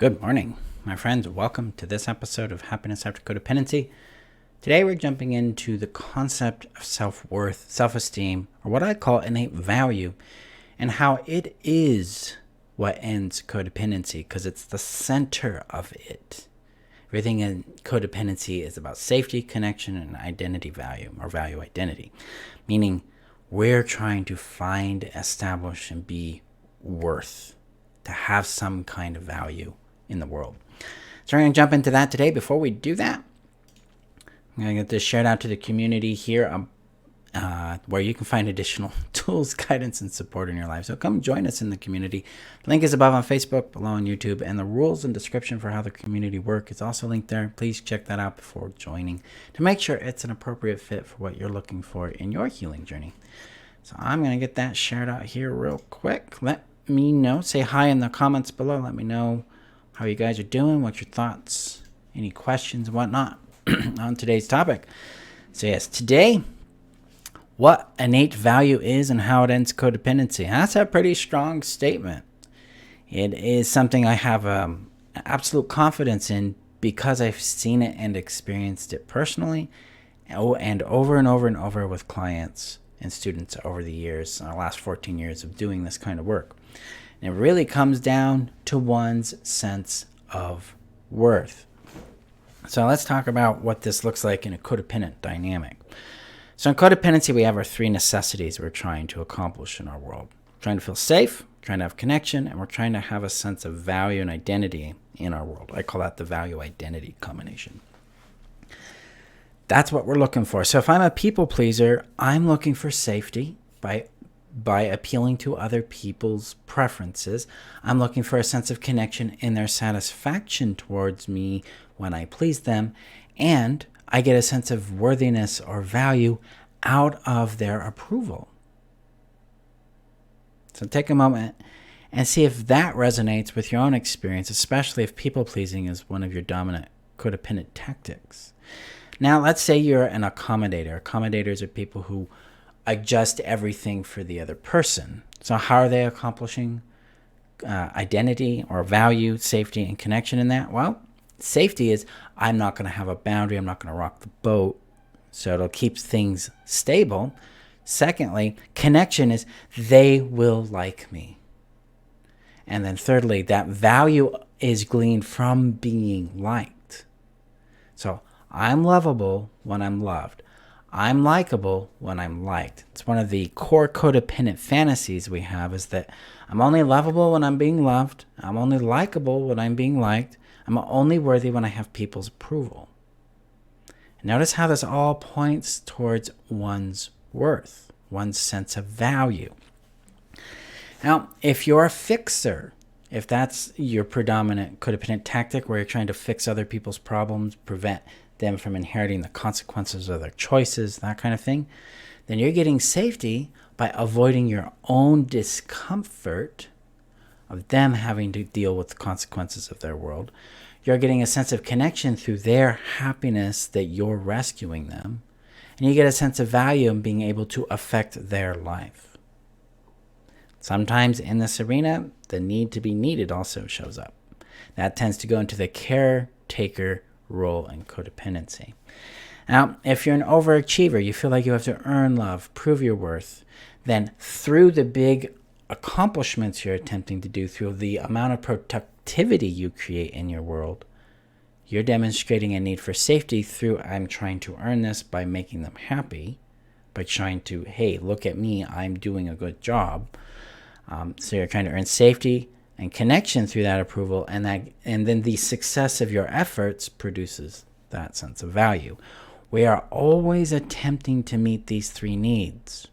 Good morning, my friends. Welcome to this episode of Happiness After Codependency. Today we're jumping into the concept of self-worth, self-esteem, or what I call innate value, and how it is what ends codependency, because it's the center of it. Everything in codependency is about safety, connection, and identity value, or value identity, meaning we're trying to find, establish, and be worth, to have some kind of value in the world. So we're going to jump into that today. Before we do that, I'm going to get this shared out to the community here where you can find additional tools, guidance, and support in your life. So come join us in the community. The link is above on Facebook, below on YouTube, and the rules and description for how the community work is also linked there. Please check that out before joining to make sure it's an appropriate fit for what you're looking for in your healing journey. So I'm going to get that shared out here real quick. Let me know. Say hi in the comments below. Let me know how you guys are doing, what's your thoughts, any questions, whatnot on today's topic. So yes, today, what innate value is and how it ends codependency. That's a pretty strong statement. It is something I have absolute confidence in because I've seen it and experienced it personally and over with clients and students over the years, the last 14 years of doing this kind of work. And it really comes down to one's sense of worth. So let's talk about what this looks like in a codependent dynamic. So in codependency, we have our three necessities we're trying to accomplish in our world. We're trying to feel safe, trying to have connection, and we're trying to have a sense of value and identity in our world. I call that the value identity combination. That's what we're looking for. So if I'm a people pleaser, I'm looking for safety by appealing to other people's preferences. I'm looking for a sense of connection in their satisfaction towards me when I please them, and I get a sense of worthiness or value out of their approval. So take a moment and see if that resonates with your own experience, especially if people-pleasing is one of your dominant codependent tactics. Now, let's say you're an accommodator. Accommodators are people who adjust everything for the other person. So how are they accomplishing identity or value, safety, and connection in that? Well, safety is I'm not going to have a boundary. I'm not going to rock the boat. So it'll keep things stable. Secondly, connection is they will like me. And then thirdly, that value is gleaned from being liked. So I'm lovable when I'm loved. I'm likable when I'm liked. It's one of the core codependent fantasies we have is that I'm only lovable when I'm being loved. I'm only likable when I'm being liked. I'm only worthy when I have people's approval. Notice how this all points towards one's worth, one's sense of value. Now, if you're a fixer, if that's your predominant codependent tactic where you're trying to fix other people's problems, prevent them from inheriting the consequences of their choices, that kind of thing, then you're getting safety by avoiding your own discomfort of them having to deal with the consequences of their world. You're getting a sense of connection through their happiness that you're rescuing them. And you get a sense of value in being able to affect their life. Sometimes in this arena, the need to be needed also shows up. That tends to go into the caretaker role in codependency. Now, if you're an overachiever, you feel like you have to earn love, prove your worth, then through the big accomplishments you're attempting to do, through the amount of productivity you create in your world, you're demonstrating a need for safety through I'm trying to earn this by making them happy, by trying to, hey, look at me, I'm doing a good job. So you're trying to earn safety and connection through that approval, and then the success of your efforts produces that sense of value. We are always attempting to meet these three needs.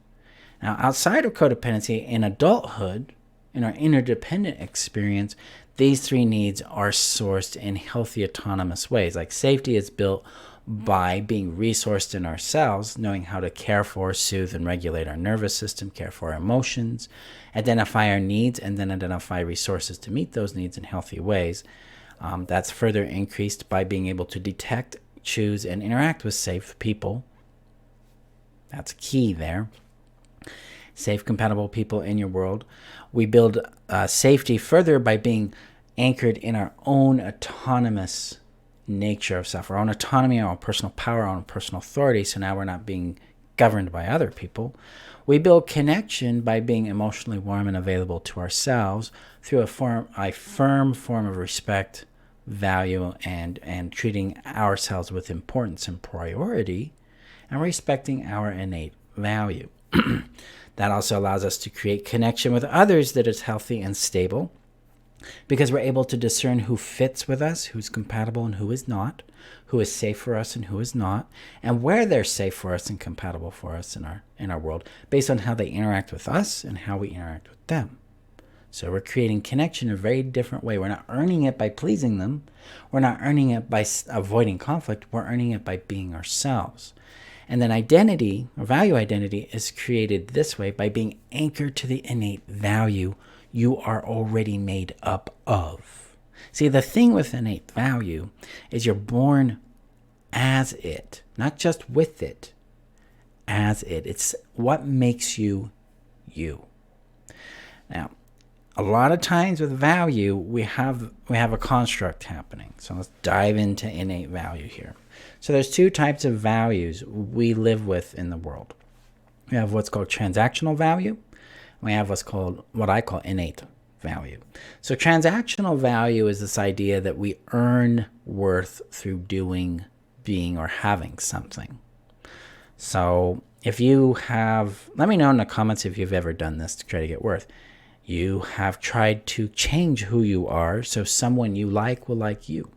Now, outside of codependency, in adulthood, in our interdependent experience, these three needs are sourced in healthy, autonomous ways. Like safety is built by being resourced in ourselves, knowing how to care for, soothe, and regulate our nervous system, care for our emotions, identify our needs, and then identify resources to meet those needs in healthy ways. That's further increased by being able to detect, choose, and interact with safe people. That's key there. Safe, compatible people in your world. We build safety further by being anchored in our own autonomous nature of self, our own autonomy, our own personal power, our own personal authority. So now we're not being governed by other people. We build connection by being emotionally warm and available to ourselves through a firm form of respect, value, and treating ourselves with importance and priority, and respecting our innate value. That also allows us to create connection with others that is healthy and stable, because we're able to discern who fits with us, who's compatible and who is not, who is safe for us and who is not, and where they're safe for us and compatible for us in our world, based on how they interact with us and how we interact with them. So we're creating connection in a very different way. We're not earning it by pleasing them. We're not earning it by avoiding conflict. We're earning it by being ourselves. And then identity, or value identity, is created this way by being anchored to the innate value you are already made up of. See, the thing with innate value is you're born as it, not just with it, as it. It's what makes you you. Now, a lot of times with value, we have a construct happening. So let's dive into innate value here. So there's two types of values we live with in the world. We have what's called transactional value. We have what I call innate value. So transactional value is this idea that we earn worth through doing, being, or having something. So if you have, let me know in the comments if you've ever done this to try to get worth. You have tried to change who you are so someone you like will like you.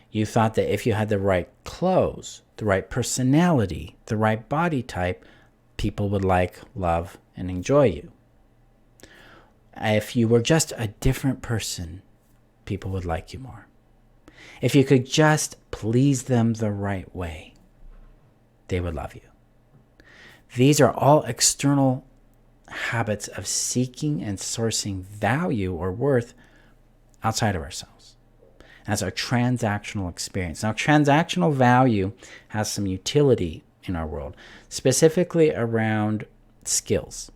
You thought that if you had the right clothes, the right personality, the right body type, people would like, love, and enjoy you. If you were just a different person, people would like you more. If you could just please them the right way, they would love you. These are all external habits of seeking and sourcing value or worth outside of ourselves. That's our transactional experience. Now, transactional value has some utility in our world, specifically around skills.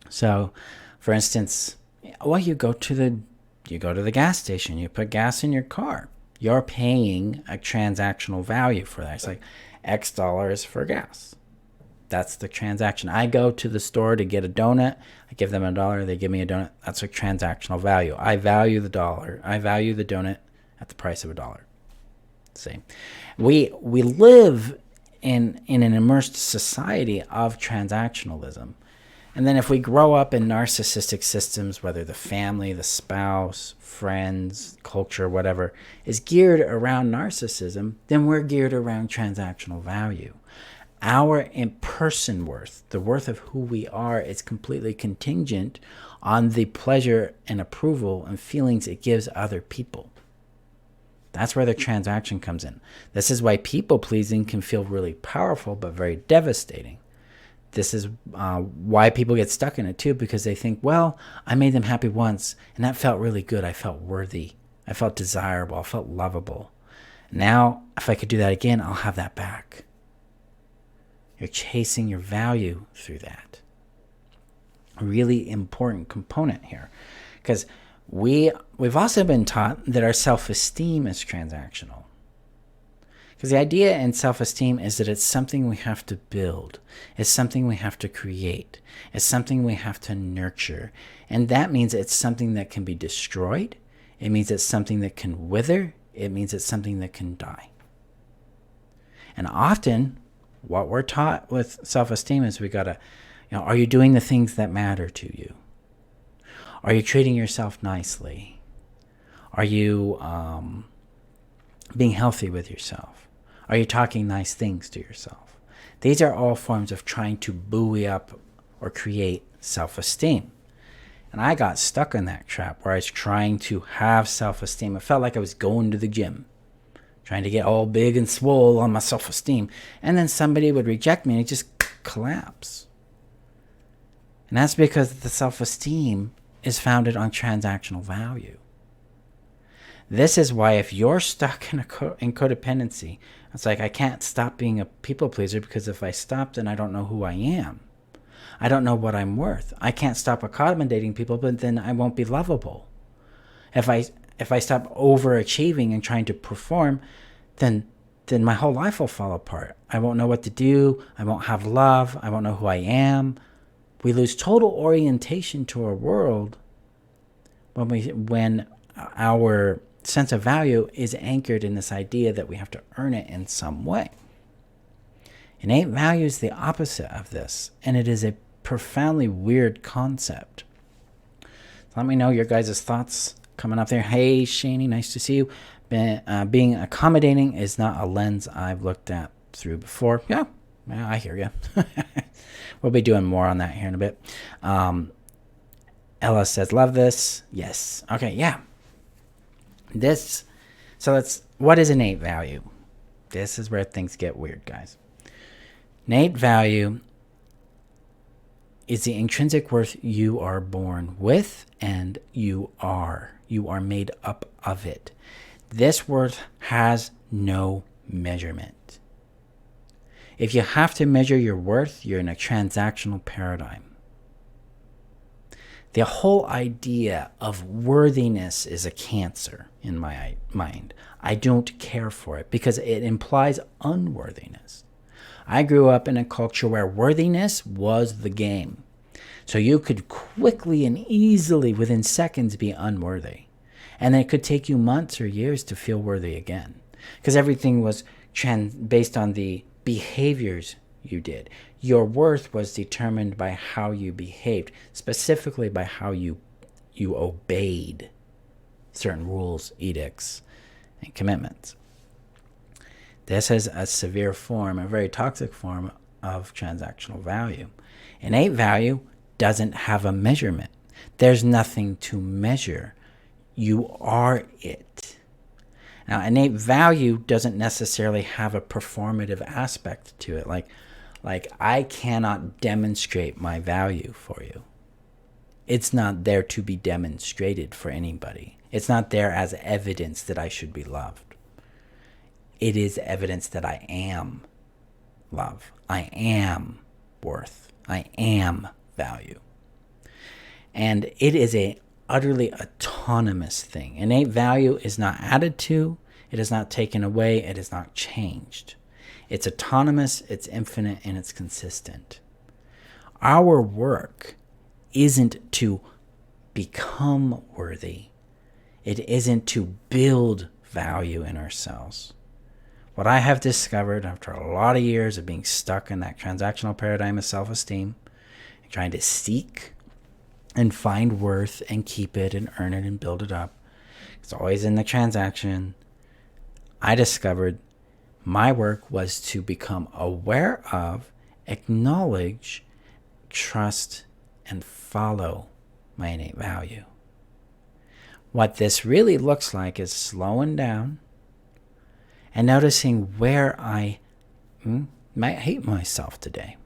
So, for instance, you go to the gas station, you put gas in your car. You're paying a transactional value for that. It's like X dollars for gas. That's the transaction. I go to the store to get a donut. I give them $1. They give me a donut. That's a transactional value. I value the dollar. I value the donut at the price of $1. See, we live in an immersed society of transactionalism. And then if we grow up in narcissistic systems, whether the family, the spouse, friends, culture, whatever, is geared around narcissism, then we're geared around transactional value. Our in-person worth, the worth of who we are, is completely contingent on the pleasure and approval and feelings it gives other people. That's where the transaction comes in. This is why people-pleasing can feel really powerful but very devastating. This is why people get stuck in it too, because they think, well, I made them happy once, and that felt really good. I felt worthy. I felt desirable. I felt lovable. Now, if I could do that again, I'll have that back. You're chasing your value through that. A really important component here, because we've also been taught that our self-esteem is transactional. Because the idea in self-esteem is that it's something we have to build. It's something we have to create. It's something we have to nurture. And that means it's something that can be destroyed. It means it's something that can wither. It means it's something that can die. And often, what we're taught with self-esteem is we gotta, are you doing the things that matter to you? Are you treating yourself nicely? Are you being healthy with yourself? Are you talking nice things to yourself? These are all forms of trying to buoy up or create self-esteem. And I got stuck in that trap where I was trying to have self-esteem. It felt like I was going to the gym, trying to get all big and swole on my self-esteem. And then somebody would reject me and it just collapse. And that's because the self-esteem is founded on transactional value. This is why if you're stuck in codependency, it's like I can't stop being a people pleaser because if I stop, then I don't know who I am. I don't know what I'm worth. I can't stop accommodating people, but then I won't be lovable. If I stop overachieving and trying to perform, then my whole life will fall apart. I won't know what to do. I won't have love. I won't know who I am. We lose total orientation to our world when our sense of value is anchored in this idea that we have to earn it in some way. Innate value is the opposite of this, and it is a profoundly weird concept. Let me know your guys' thoughts coming up there. Hey, Shani, nice to see you. Being accommodating is not a lens I've looked at through before. Yeah, I hear you. We'll be doing more on that here in a bit. Ella says, love this. Yes. Okay, yeah. What is innate value? This is where things get weird, guys. Innate value is the intrinsic worth you are born with, and you are made up of it. This worth has no measurement. If you have to measure your worth, you're in a transactional paradigm. The whole idea of worthiness is a cancer in my mind. I don't care for it because it implies unworthiness. I grew up in a culture where worthiness was the game. So you could quickly and easily, within seconds, be unworthy. And it could take you months or years to feel worthy again. Because everything was based on the behaviors you did. Your worth was determined by how you behaved, specifically by how you obeyed certain rules, edicts, and commitments. This is a severe form, a very toxic form of transactional value. Innate value doesn't have a measurement. There's nothing to measure. You are it. Now, innate value doesn't necessarily have a performative aspect to it. Like I cannot demonstrate my value for you. It's not there to be demonstrated for anybody. It's not there as evidence that I should be loved. It is evidence that I am love. I am worth. I am value. And it is a utterly autonomous thing. Innate value is not added to, it is not taken away, it is not changed. It's autonomous, it's infinite, and it's consistent. Our work isn't to become worthy. It isn't to build value in ourselves. What I have discovered after a lot of years of being stuck in that transactional paradigm of self-esteem, and trying to seek and find worth and keep it and earn it and build it up, it's always in the transaction. I discovered my work was to become aware of, acknowledge, trust, and follow my innate value. What this really looks like is slowing down and noticing where I might hate myself today,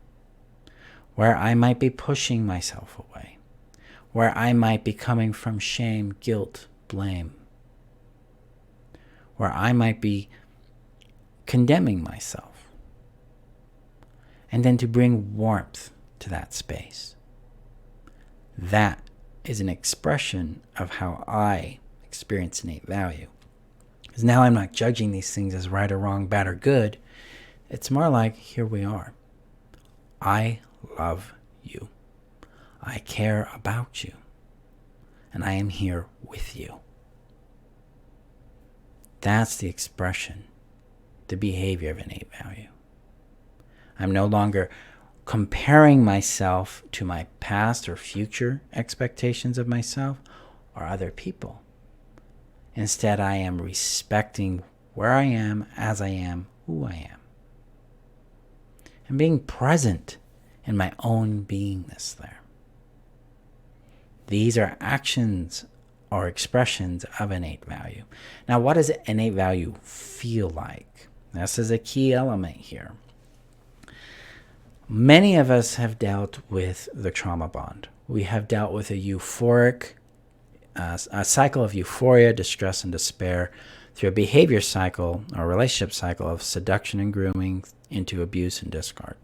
where I might be pushing myself away, where I might be coming from shame, guilt, blame, where I might be condemning myself, and then to bring warmth to that space. That is an expression of how I experience innate value. Because now I'm not judging these things as right or wrong, bad or good. It's more like, here we are. I love you. I care about you. And I am here with you. That's the expression, the behavior of innate value. I'm no longer comparing myself to my past or future expectations of myself or other people. Instead, I am respecting where I am, as I am, who I am. And being present in my own beingness there. These are actions or expressions of innate value. Now, what does innate value feel like? This is a key element here. Many of us have dealt with the trauma bond. We have dealt with a cycle of euphoria, distress, and despair through a behavior cycle or relationship cycle of seduction and grooming into abuse and discard.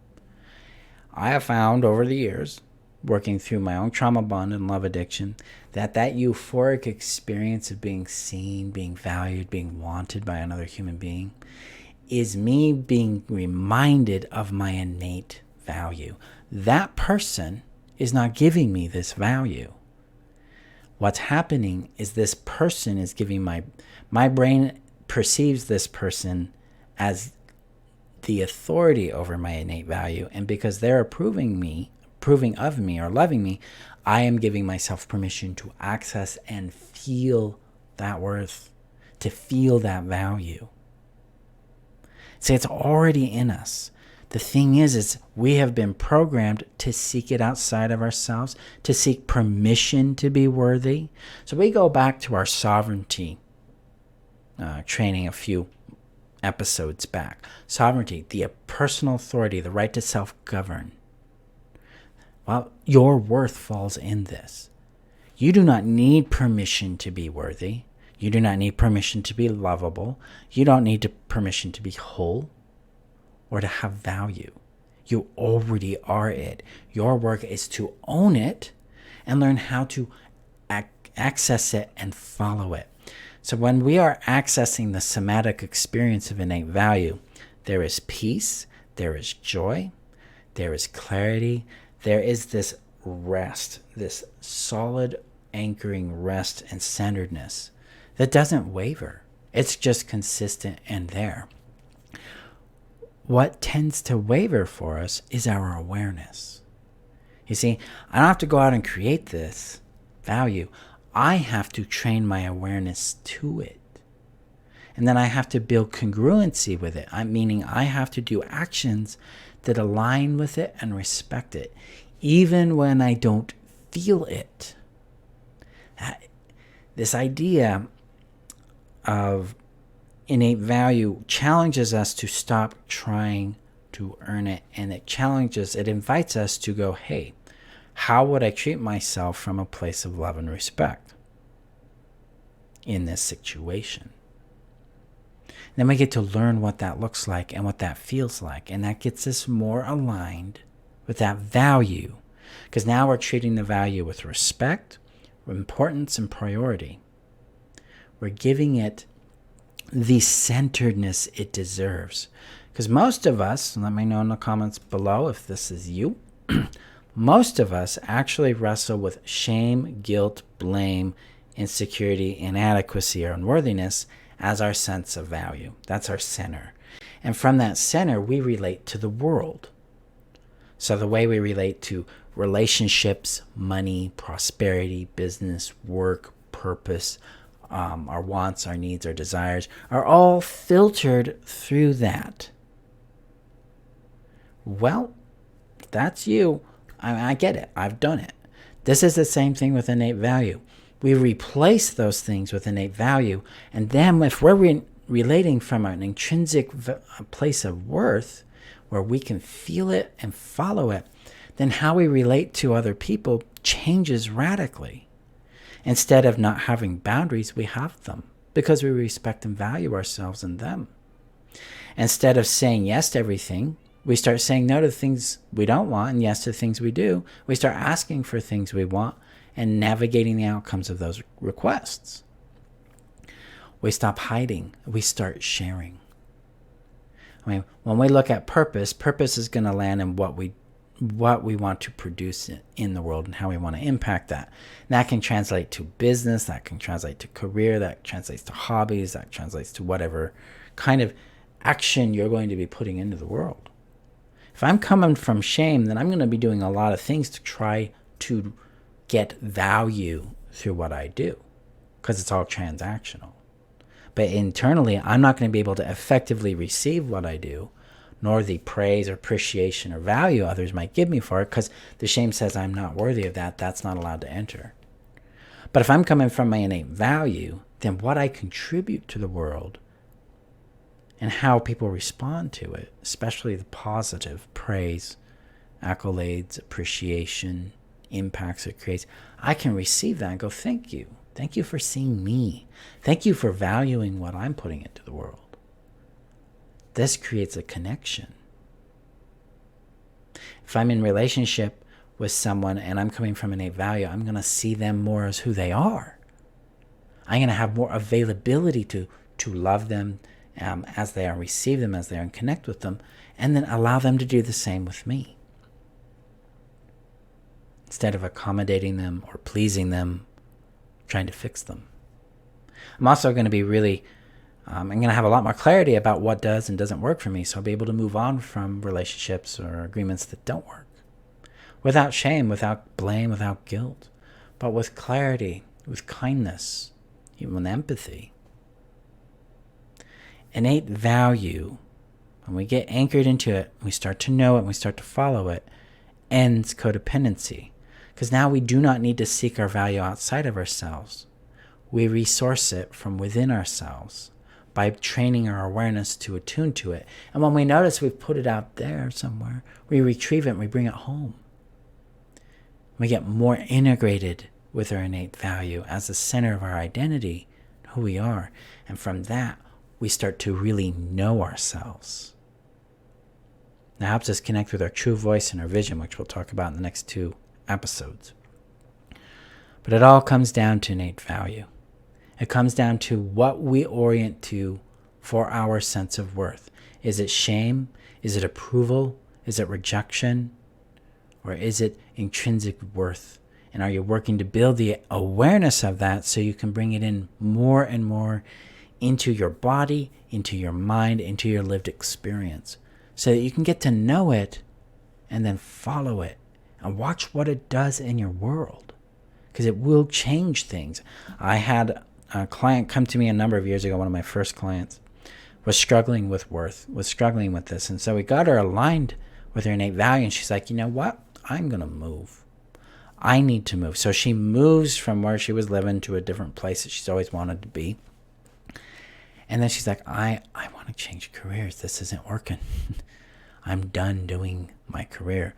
I have found over the years working through my own trauma bond and love addiction, that euphoric experience of being seen, being valued, being wanted by another human being is me being reminded of my innate value. That person is not giving me this value. What's happening is this person is giving my brain perceives this person as the authority over my innate value, and because they're approving of me or loving me, I am giving myself permission to access and feel that worth, to feel that value. See, it's already in us. The thing is we have been programmed to seek it outside of ourselves, to seek permission to be worthy. So we go back to our sovereignty training a few episodes back. Sovereignty, the personal authority, the right to self-govern. Well, your worth falls in this. You do not need permission to be worthy. You do not need permission to be lovable. You don't need permission to be whole or to have value. You already are it. Your work is to own it and learn how to access it and follow it. So when we are accessing the somatic experience of innate value, there is peace, there is joy, there is clarity, there is this rest, this solid anchoring rest and centeredness that doesn't waver. It's just consistent and there. What tends to waver for us is our awareness. You see, I don't have to go out and create this value. I have to train my awareness to it. And then I have to build congruency with it. Meaning I have to do actions that align with it and respect it, even when I don't feel it. This idea of innate value challenges us to stop trying to earn it, and it invites us to go, hey, how would I treat myself from a place of love and respect in this situation? Then we get to learn what that looks like and what that feels like, and that gets us more aligned with that value, because now we're treating the value with respect, importance, and priority. We're giving it the centeredness it deserves. Because most of us, let me know in the comments below if this is you, most of us actually wrestle with shame, guilt, blame, insecurity, inadequacy, or unworthiness as our sense of value. That's our center. And from that center, we relate to the world. So the way we relate to relationships, money, prosperity, business, work, purpose, our wants, our needs, our desires are all filtered through that. Well, if that's you, I get it. I've done it. This is the same thing with innate value. We replace those things with innate value, and then if we're relating from an intrinsic place of worth, where we can feel it and follow it, then how we relate to other people changes radically. Instead of not having boundaries, we have them because we respect and value ourselves and them. Instead of saying yes to everything, we start saying no to the things we don't want and yes to the things we do. We start asking for things we want and navigating the outcomes of those requests. We stop hiding. We start sharing. I mean, when we look at purpose is going to land in what we want to produce in the world and how we want to impact that. And that can translate to business, that can translate to career, that translates to hobbies, that translates to whatever kind of action you're going to be putting into the world. If I'm coming from shame, then I'm going to be doing a lot of things to try to get value through what I do, because it's all transactional. But internally, I'm not going to be able to effectively receive what I do, nor the praise or appreciation or value others might give me for it, because the shame says I'm not worthy of that. That's not allowed to enter. But if I'm coming from my innate value, then what I contribute to the world and how people respond to it, especially the positive praise, accolades, appreciation, impacts it creates, I can receive that and go, thank you. Thank you for seeing me. Thank you for valuing what I'm putting into the world. This creates a connection. If I'm in relationship with someone and I'm coming from innate value, I'm going to see them more as who they are. I'm going to have more availability to love them as they are, receive them as they are, and connect with them, and then allow them to do the same with me. Instead of accommodating them or pleasing them, trying to fix them. I'm also going to be I'm going to have a lot more clarity about what does and doesn't work for me, so I'll be able to move on from relationships or agreements that don't work. Without shame, without blame, without guilt, but with clarity, with kindness, even with empathy. Innate value, when we get anchored into it, we start to know it, and we start to follow it, ends codependency. Because now we do not need to seek our value outside of ourselves. We resource it from within ourselves by training our awareness to attune to it. And when we notice we've put it out there somewhere, we retrieve it and we bring it home. We get more integrated with our innate value as the center of our identity, who we are. And from that, we start to really know ourselves. That helps us connect with our true voice and our vision, which we'll talk about in the next 2 episodes. But it all comes down to innate value. It comes down to what we orient to for our sense of worth. Is it shame? Is it approval? Is it rejection? Or is it intrinsic worth? And are you working to build the awareness of that so you can bring it in more and more into your body, into your mind, into your lived experience, so that you can get to know it and then follow it and watch what it does in your world, because it will change things. I had a client come to me a number of years ago, one of my first clients, was struggling with worth, was struggling with this. And so we got her aligned with her innate value, and she's like, you know what? I'm going to move. I need to move. So she moves from where she was living to a different place that she's always wanted to be. And then she's like, I want to change careers. This isn't working. I'm done doing my career.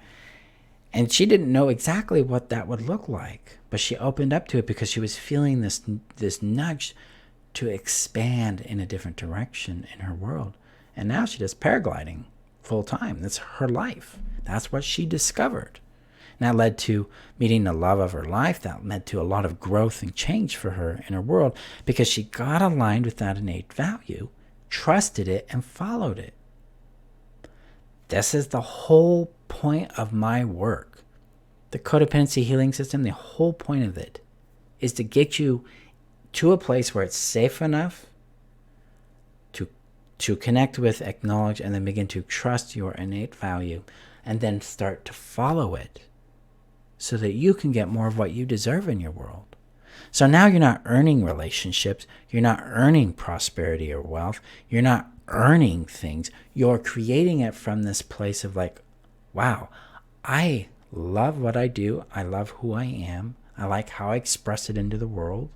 And she didn't know exactly what that would look like, but she opened up to it because she was feeling this nudge to expand in a different direction in her world. And now she does paragliding full time. That's her life. That's what she discovered. And that led to meeting the love of her life. That led to a lot of growth and change for her in her world because she got aligned with that innate value, trusted it, and followed it. This is the whole point of my work. The codependency healing system, the whole point of it is to get you to a place where it's safe enough to connect with, acknowledge, and then begin to trust your innate value, and then start to follow it so that you can get more of what you deserve in your world. So now you're not earning relationships, you're not earning prosperity or wealth, you're not earning things, you're creating it from this place of like, wow, I love what I do, I love who I am, I like how I express it into the world.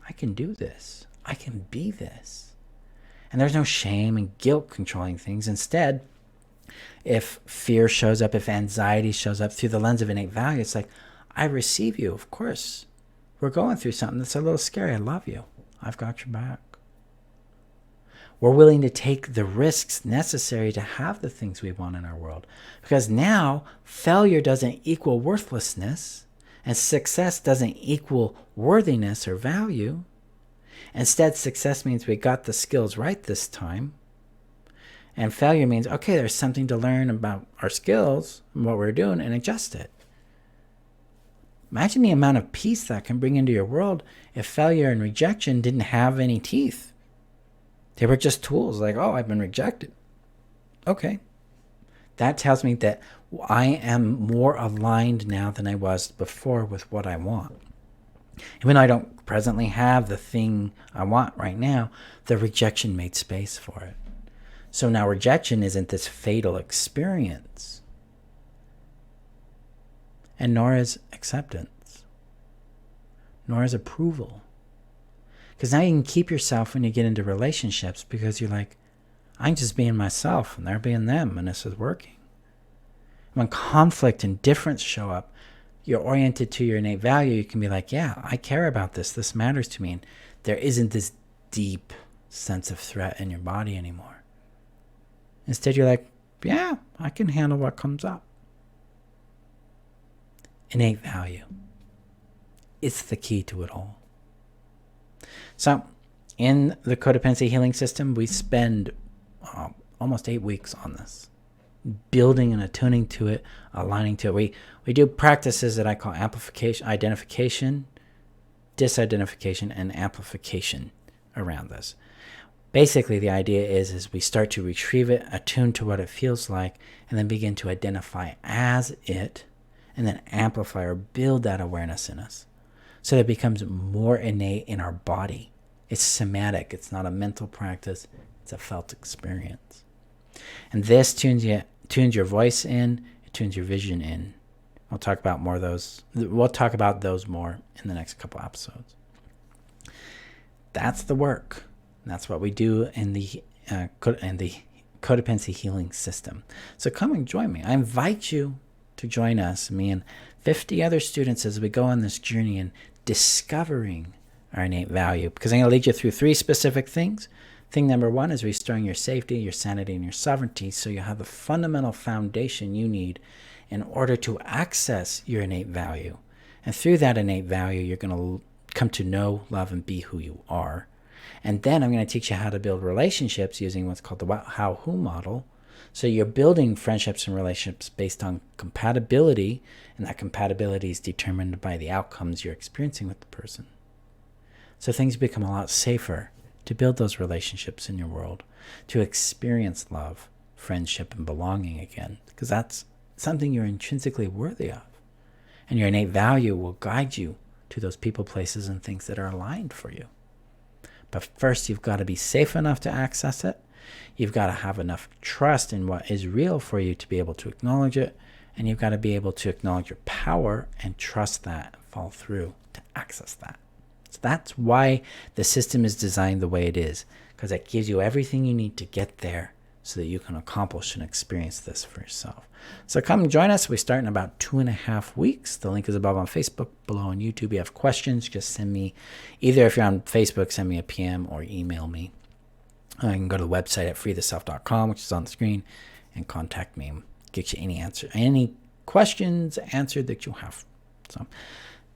I can do this, I can be this. And there's no shame and guilt controlling things. Instead, if fear shows up, if anxiety shows up through the lens of innate value, it's like, I receive you, of course. We're going through something that's a little scary. I love you. I've got your back. We're willing to take the risks necessary to have the things we want in our world. Because now, failure doesn't equal worthlessness, and success doesn't equal worthiness or value. Instead, success means we got the skills right this time. And failure means, okay, there's something to learn about our skills and what we're doing and adjust it. Imagine the amount of peace that can bring into your world if failure and rejection didn't have any teeth. They were just tools like, oh, I've been rejected. Okay. That tells me that I am more aligned now than I was before with what I want. Even though I don't presently have the thing I want right now, the rejection made space for it. So now rejection isn't this fatal experience. And nor is acceptance. Nor is approval. Because now you can keep yourself when you get into relationships because you're like, I'm just being myself and they're being them and this is working. When conflict and difference show up, you're oriented to your innate value. You can be like, yeah, I care about this. This matters to me. And there isn't this deep sense of threat in your body anymore. Instead, you're like, yeah, I can handle what comes up. innate value. It's the key to it all. So in the codependency healing system, we spend almost 8 weeks on this, building and attuning to it, aligning to it. We do practices that I call amplification, identification, disidentification, and amplification around this. Basically, the idea is we start to retrieve it, attune to what it feels like, and then begin to identify as it, and then amplify or build that awareness in us so that it becomes more innate in our body. It's somatic. It's not a mental practice. It's a felt experience. And this tunes your voice in, it tunes your vision in. We'll talk about more of those. We'll talk about those more in the next couple episodes. That's the work. That's what we do in the codependency healing system. So come and join me. I invite you to join us, me and 50 other students, as we go on this journey in discovering our innate value. Because I'm going to lead you through 3 specific things. Thing number 1 is restoring your safety, your sanity, and your sovereignty, so you have the fundamental foundation you need in order to access your innate value. And through that innate value, you're going to come to know, love, and be who you are. And then I'm going to teach you how to build relationships using what's called the how-who model. So you're building friendships and relationships based on compatibility, and that compatibility is determined by the outcomes you're experiencing with the person. So things become a lot safer to build those relationships in your world, to experience love, friendship, and belonging again, because that's something you're intrinsically worthy of. And your innate value will guide you to those people, places, and things that are aligned for you. But first, you've got to be safe enough to access it. You've got to have enough trust in what is real for you to be able to acknowledge it. And you've got to be able to acknowledge your power and trust that, fall through to access that. So that's why the system is designed the way it is, because it gives you everything you need to get there so that you can accomplish and experience this for yourself. So come join us. We start in about 2.5 weeks. The link is above on Facebook, below on YouTube. If you have questions, just send me, either if you're on Facebook, send me a PM or email me. You can go to the website at freetheself.com, which is on the screen, and contact me and get you any questions answered that you have. So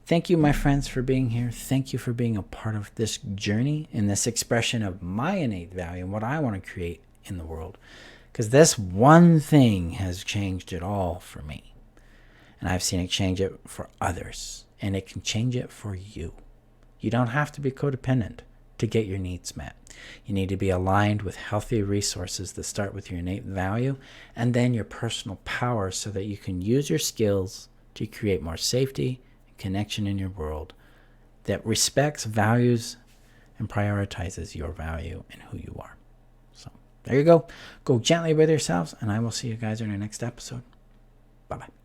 thank you, my friends, for being here. Thank you for being a part of this journey and this expression of my innate value and what I want to create in the world. Because this one thing has changed it all for me. And I've seen it change it for others. And it can change it for you. You don't have to be codependent to get your needs met. You need to be aligned with healthy resources that start with your innate value and then your personal power, so that you can use your skills to create more safety and connection in your world that respects, values, and prioritizes your value and who you are. So there you go. Go gently with yourselves, and I will see you guys in our next episode. Bye-bye.